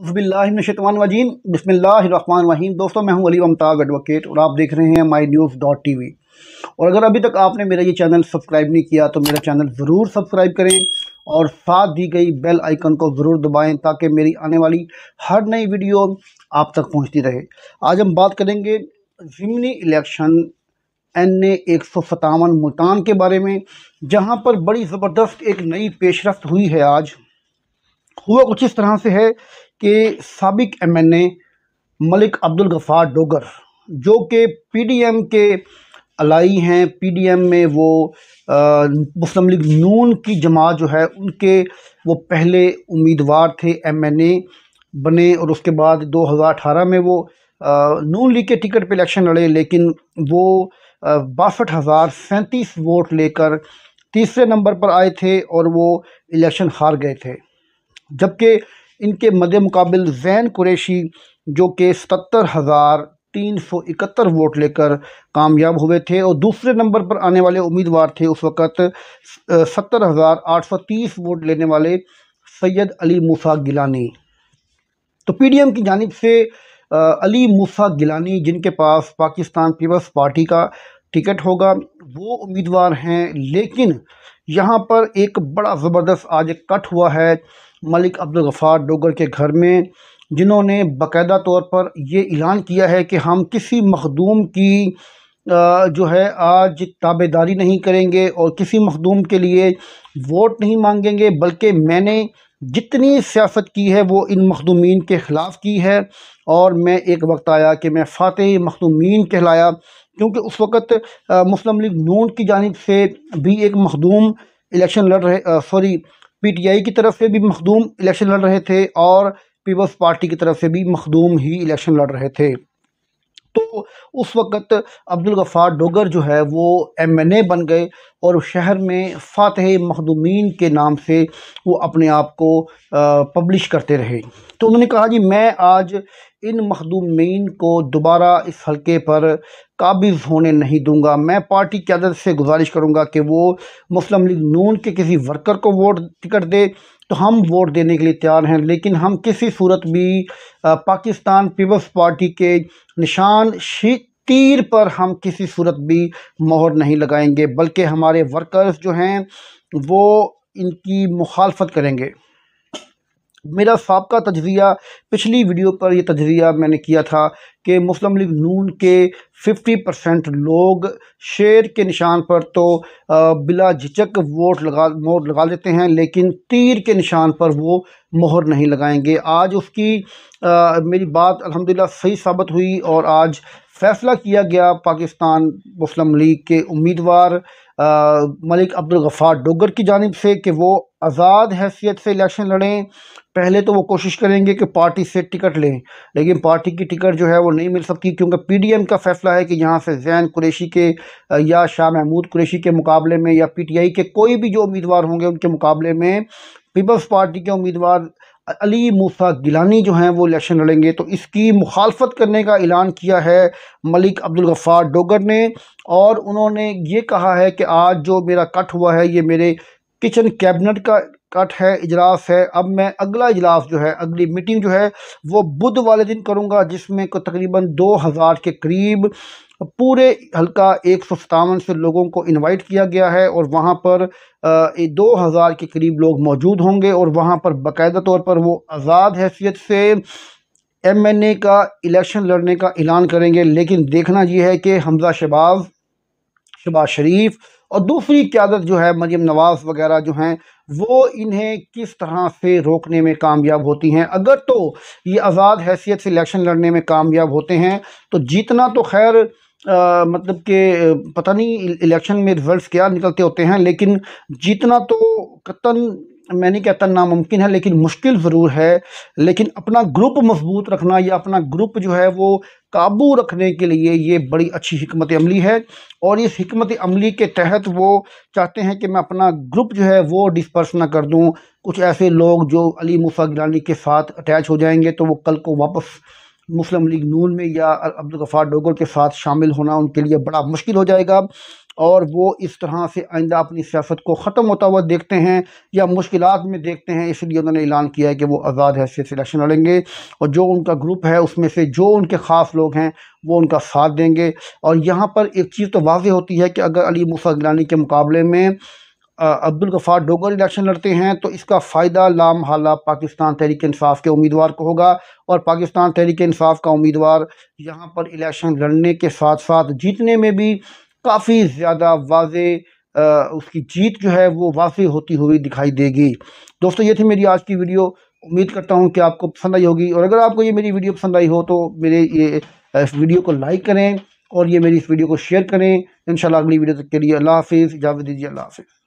बिस्मिल्लाहिर्रहमानिर्रहीम बिस्मिल्लाहिर्रहमानिर्रहीम। दोस्तों, मैं हूं अली मुमताज़ एडवोकेट और आप देख रहे हैं MyNews.tv। और अगर अभी तक आपने मेरा ये चैनल सब्सक्राइब नहीं किया तो मेरा चैनल ज़रूर सब्सक्राइब करें और साथ दी गई बेल आइकन को ज़रूर दबाएं ताकि मेरी आने वाली हर नई वीडियो आप तक पहुंचती रहे। आज हम बात करेंगे ज़िमनी इलेक्शन NA 157 मुल्तान के बारे में, जहां पर बड़ी ज़बरदस्त एक नई पेशरफ्त हुई है। आज हुआ कुछ इस तरह से है कि साबिक MNA मलिक अब्दुल गफ़ार डोगर, जो कि PDM के अलाई हैं, PDM में वो मुस्लिम लीग नून की जमात जो है उनके वो पहले उम्मीदवार थे, MNA बने और उसके बाद 2018 में वो नून लीग के टिकट पे इलेक्शन लड़े, लेकिन वो 62,037 वोट लेकर तीसरे नंबर पर आए थे और वो इलेक्शन हार गए थे। जबकि इनके मद्दे मुकाबिल ज़ैन कुरैशी, जो कि 77,371 वोट लेकर कामयाब हुए थे, और दूसरे नंबर पर आने वाले उम्मीदवार थे उस वक़्त 70,830 वोट लेने वाले सैयद अली मूसा गिलानी। तो PDM की जानिब से अली मूसा गिलानी, जिनके पास पाकिस्तान पीपल्स पार्टी का टिकट होगा, वो उम्मीदवार हैं। लेकिन यहाँ पर एक बड़ा ज़बरदस्त आज एक कट हुआ है मलिक अब्दुल गफ़ार डोगर के घर में, जिन्होंने बाकायदा तौर पर ये ऐलान किया है कि हम किसी मखदूम की जो है आज ताबेदारी नहीं करेंगे और किसी मखदूम के लिए वोट नहीं मांगेंगे, बल्कि मैंने जितनी सियासत की है वो इन मखदूमीन के ख़िलाफ़ की है। और मैं एक वक्त आया कि मैं फ़ातेह मखदूमीन कहलाया, क्योंकि उस वक़्त मुस्लिम लीग नून की जानिब से भी एक मखदूम इलेक्शन लड़ रहे, PTI की तरफ से भी मखदूम इलेक्शन लड़ रहे थे और पीपल्स पार्टी की तरफ से भी मखदूम ही इलेक्शन लड़ रहे थे। तो उस वक़्त अब्दुल गफ़ार डोगर जो है वो MNA बन गए और शहर में फ़ातेह मखदूमीन के नाम से वो अपने आप को पब्लिश करते रहे। तो उन्होंने कहा, जी मैं आज इन मखदूमीन को दोबारा इस हलके पर काबिज़ होने नहीं दूंगा। मैं पार्टी क़यादत से गुजारिश करूंगा कि वो मुस्लिम लीग नून के किसी वर्कर को वोट टिकट दे तो हम वोट देने के लिए तैयार हैं, लेकिन हम किसी सूरत भी पाकिस्तान पीपल्स पार्टी के निशान तीर पर हम किसी सूरत भी मोहर नहीं लगाएंगे, बल्कि हमारे वर्कर्स जो हैं वो इनकी मुखालफत करेंगे। मेरा साबका तजज़िया, पिछली वीडियो पर ये तजज़िया मैंने किया था कि मुस्लिम लीग नून के 50% लोग शेर के निशान पर तो बिला झिझक मोहर लगा देते हैं, लेकिन तीर के निशान पर वो मोहर नहीं लगाएंगे। आज उसकी मेरी बात अल्हम्दुलिल्लाह सही साबित हुई और आज फ़ैसला किया गया पाकिस्तान मुस्लिम लीग के उम्मीदवार मलिक अब्दुल गफ़ार डोगर की जानिब से कि वो आज़ाद हैसियत से इलेक्शन लड़ें। पहले तो वो कोशिश करेंगे कि पार्टी से टिकट लें, लेकिन पार्टी की टिकट जो है वो नहीं मिल सकती, क्योंकि PDM का फ़ैसला है कि यहाँ से ज़ैन कुरैशी के या शाह महमूद कुरैशी के मुकाबले में या PTI के कोई भी जो उम्मीदवार होंगे उनके मुकाबले में पीपल्स पार्टी के उम्मीदवार अली मूसा गिलानी जो हैं वो इलेक्शन लड़ेंगे। तो इसकी मुखालफत करने का ऐलान किया है मलिक अब्दुल गफ़ार डोगर ने, और उन्होंने ये कहा है कि आज जो मेरा कट हुआ है ये मेरे किचन कैबिनेट का कट है, इजलास है। अब मैं अगला इजलास जो है, अगली मीटिंग जो है वो बुध वाले दिन करूँगा, जिसमें को तकरीबन 2000 के करीब पूरे हल्का 157 से लोगों को इनवाइट किया गया है और वहाँ पर 2000 के करीब लोग मौजूद होंगे और वहाँ पर बाकायदा तौर पर वो आज़ाद हैसियत से MNA का इलेक्शन लड़ने का ऐलान करेंगे। लेकिन देखना ये है कि हमज़ा शहबाज शरीफ और दूसरी क़यादत जो है मरीम नवाज़ वगैरह जो हैं वो इन्हें किस तरह से रोकने में कामयाब होती हैं। अगर तो ये आज़ाद हैसियत से इलेक्शन लड़ने में कामयाब होते हैं तो जीतना तो खैर मतलब कि पता नहीं इलेक्शन में रिज़ल्ट्स क्या निकलते होते हैं, लेकिन जीतना तो कतन मैं नहीं कहता नामुमकिन है, लेकिन मुश्किल ज़रूर है। लेकिन अपना ग्रुप मजबूत रखना या अपना ग्रुप जो है वो काबू रखने के लिए ये बड़ी अच्छी हिकमत अमली है, और इस हिकमत अमली के तहत वो चाहते हैं कि मैं अपना ग्रुप जो है वो डिस्पर्स ना कर दूं। कुछ ऐसे लोग जो अली मूसा गिलानी के साथ अटैच हो जाएंगे तो वो कल को वापस मुस्लिम लीग नून में या अब्दुल गफ़ार डोगर के साथ शामिल होना उनके लिए बड़ा मुश्किल हो जाएगा। और वो इस तरह से आइंदा अपनी सियासत को ख़त्म होता हुआ देखते हैं या मुश्किलात में देखते हैं, इसलिए उन्होंने ऐलान किया है कि वो आज़ाद हैसियत से इलेक्शन लड़ेंगे और जो उनका ग्रुप है उसमें से जो उनके ख़ास लोग हैं वो उनका साथ देंगे। और यहाँ पर एक चीज़ तो वाज़ेह होती है कि अगर अली मूसा गिलानी के मुकाबले में अब्दुल गफ़ार डोगर इलेक्शन लड़ते हैं तो इसका फ़ायदा लामहला पाकिस्तान तहरीक इंसाफ के उम्मीदवार को होगा और पाकिस्तान तहरीक इंसाफ का उम्मीदवार यहाँ पर इलेक्शन लड़ने के साथ साथ जीतने में भी काफ़ी ज़्यादा उसकी जीत जो है वो वाज़े होती हुई दिखाई देगी। दोस्तों, ये थी मेरी आज की वीडियो। उम्मीद करता हूँ कि आपको पसंद आई होगी और अगर आपको ये मेरी वीडियो पसंद आई हो तो मेरे ये इस वीडियो को लाइक करें और ये मेरी इस वीडियो को शेयर करें। इंशाल्लाह अगली वीडियो तक के लिए अल्लाह हाफिज़, इजाज़त दीजिए, अल्लाह हाफिज़।